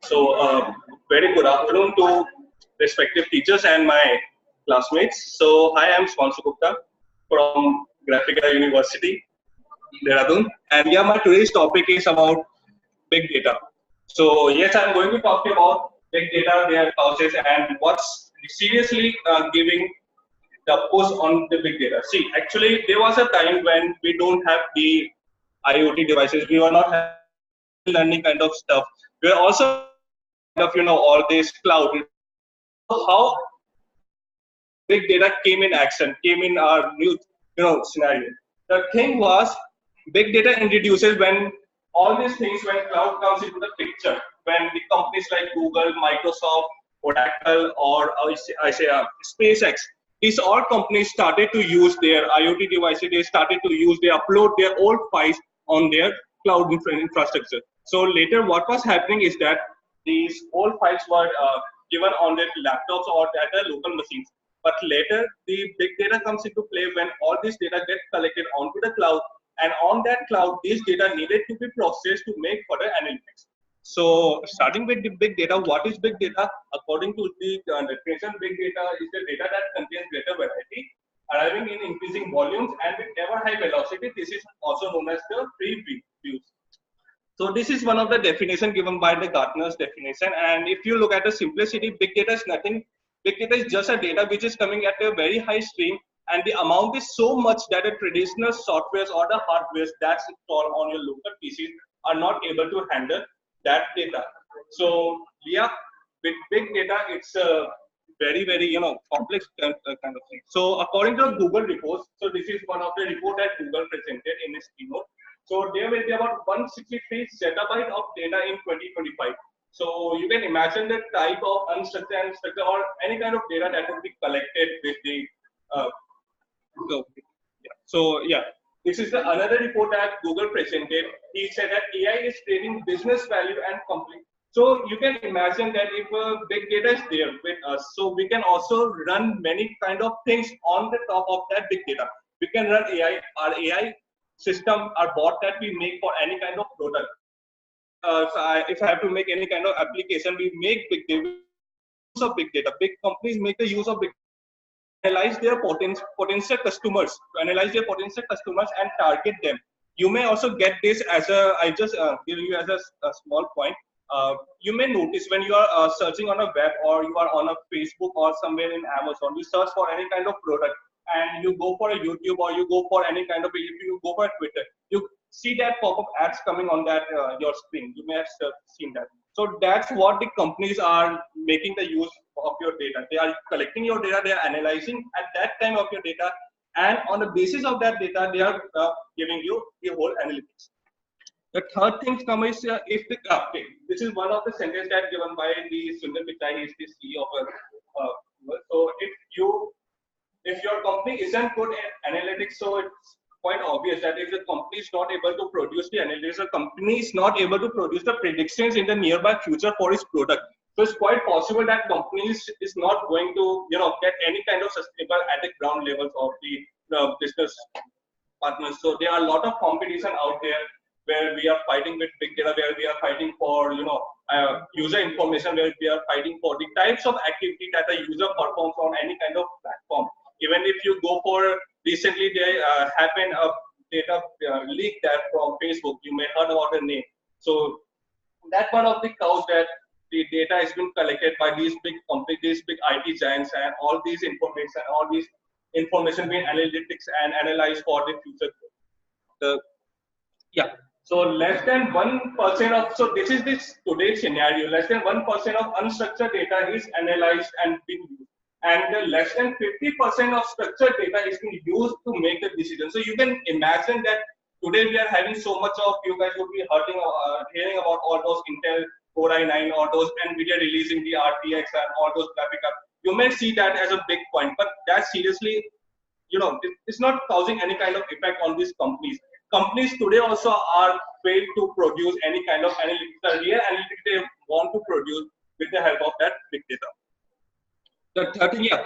So, very good afternoon to respective teachers and my classmates. So, hi, I'm Shivanshu Gupta from Graphica University, Dehradun. And yeah, my today's topic is about big data. So, yes, I'm going to talk about big data, their causes, and what's seriously giving the push on the big data. See, actually, there was a time when we don't have the IoT devices. We were not having learning kind of stuff. We are also kind of all this cloud. How big data came in action, came in our new scenario. The thing was, big data introduces when all these things, when cloud comes into the picture, when the companies like Google, Microsoft, Oracle, or SpaceX, these all companies started to use their IoT devices. They started to use, they upload their old files on their cloud infrastructure. So later, what was happening is that these old files were given on their laptops or at their local machines. But later, the big data comes into play when all this data gets collected onto the cloud, and on that cloud, this data needed to be processed to make further analytics. So, starting with the big data, what is big data? According to the definition, big data is the data that contains greater variety, arriving in increasing volumes and with ever high velocity. This is also known as the free views. So this is one of the definition given by the Gartner's definition. And if you look at the simplicity, big data is nothing. Big data is just a data which is coming at a very high stream, and the amount is so much that the traditional softwares or the hardwares that's installed on your local PCs are not able to handle that data. So yeah, with big data, it's a very complex kind of thing. So according to Google reports, so this is one of the report that Google presented in its keynote. So there will be about 163 zettabyte of data in 2025. So you can imagine the type of unstructured and structured or any kind of data that would be collected with the. So yeah, this is the another report that Google presented. He said that AI is creating business value and complete. So you can imagine that if big data is there with us, so we can also run many kind of things on the top of that big data. We can run AI, our AI system, our bot that we make for any kind of product. If I have to make any kind of application, we make big data. Use of big data. Big companies make the use of big data, analyze their potential customers, to analyze their potential customers and target them. You may also get this as a, I just give you as a small point. You may notice when you are searching on a web or you are on a Facebook or somewhere in Amazon, you search for any kind of product and you go for a YouTube or you go for any kind of, if you go for a Twitter, you see that pop-up ads coming on that your screen. You may have seen that. So that's what the companies are making the use of your data. They are collecting your data, they are analyzing at that time of your data, and on the basis of that data, they are giving you the whole analytics. The third thing is if the okay, this is one of the sentences that given by the Sundar Pichai, is the CEO of a so if your company isn't good at analytics, so it's quite obvious that if the company is not able to produce the analytics, the company is not able to produce the predictions in the nearby future for its product. So it's quite possible that companies is not going to get any kind of sustainable at the ground levels of the business partners. So there are a lot of competition out there where we are fighting with big data, where we are fighting for user information, where we are fighting for the types of activity that a user performs on any kind of platform. Even if you go for recently, there happened a data leak that from Facebook. You may heard about the name. So that one of the cows that the data has been collected by these big companies, these big IT giants, and all these information being analytics and analyzed for the future. So less than 1% of, so this is today's scenario, less than 1% of unstructured data is analyzed and being used. And less than 50% of structured data is being used to make the decision. So you can imagine that today we are having so much of, you guys would be hearing about all those Intel Core i9 or those NVIDIA releasing the RTX and all those graphic cards. You may see that as a big point, but that seriously, it's not causing any kind of effect on these companies. Companies today also are failed to produce any kind of analytics, the real analytics they want to produce with the help of that big data. The third thing, yeah.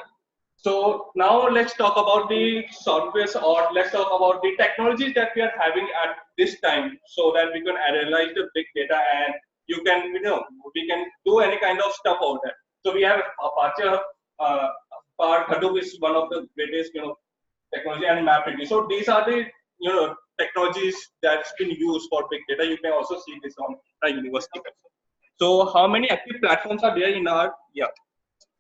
So now let's talk about the softwares, or let's talk about the technologies that we are having at this time, so that we can analyze the big data and we can do any kind of stuff out there. So we have Apache, Hadoop is one of the greatest, technology, and MapReduce. So these are the, technologies that's been used for big data. You can also see this on our university. So how many active platforms are there in our,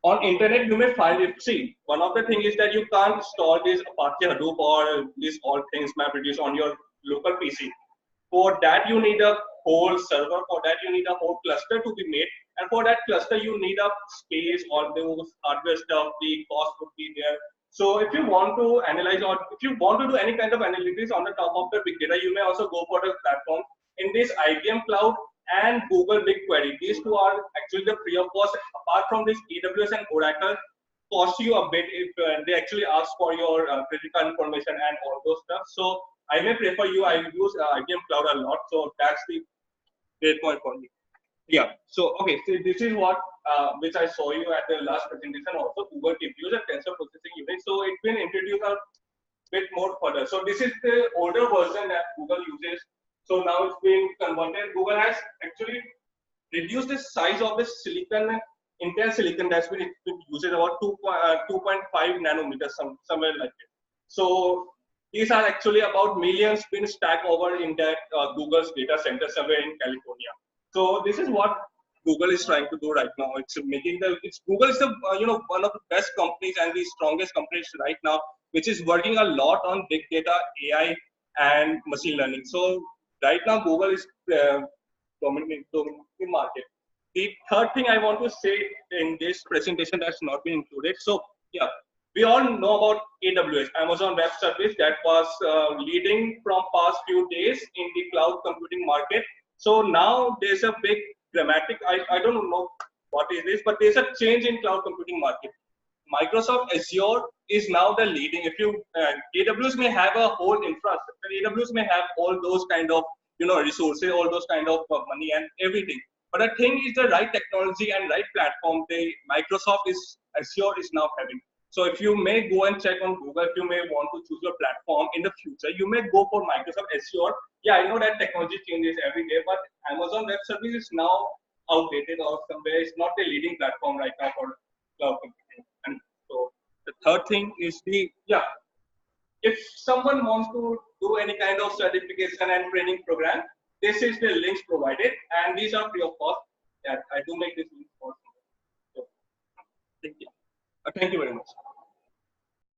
on internet you may find it. See, one of the things is that you can't install this Apache Hadoop or these all things MapReduce on your local PC. For that you need a whole server, for that you need a whole cluster to be made, and for that cluster you need a space, all those hardware stuff, the cost would be there. So if you want to analyze, or if you want to do any kind of analytics on the top of the big data, you may also go for the platform in this IBM Cloud and Google BigQuery. These two are actually the free of cost. Apart from this, AWS and Oracle cost you a bit if they actually ask for your credit card information and all those stuff. So I may prefer you. I use IBM Cloud a lot, so that's the great point for me. Yeah. So okay. So this is what which I saw you at the last presentation. Also, Google gives you a tensor processing unit. So it's been introduced a bit more further. So this is the older version that Google uses. So now it's been converted. Google has actually reduced the size of the silicon, Intel silicon that's been used about 2.5 nanometers, somewhere like it. So these are actually about millions been stacked over in that Google's data center somewhere in California. So this is what Google is trying to do right now. It's making Google is the one of the best companies and the strongest companies right now, which is working a lot on big data, AI, and machine learning. So right now Google is dominating the market. The third thing I want to say in this presentation that's not been included. So yeah, we all know about AWS, Amazon Web Service, that was leading from past few days in the cloud computing market. So now there's a big dramatic, I don't know what is this, but there's a change in cloud computing market. Microsoft Azure is now the leading. If you AWS may have a whole infrastructure, AWS may have all those kind of resources, all those kind of money and everything. But the thing is the right technology and right platform. Microsoft Azure is now having. So if you may go and check on Google, if you may want to choose your platform in the future, you may go for Microsoft Azure. Yeah, I know that technology changes every day, but Amazon Web Service is now outdated or somewhere. It's not the leading platform right now for cloud computing. And so the third thing is if someone wants to do any kind of certification and training program, this is the links provided, and these are free of cost. Yeah, I do make this link for. So, thank you. Thank you very much.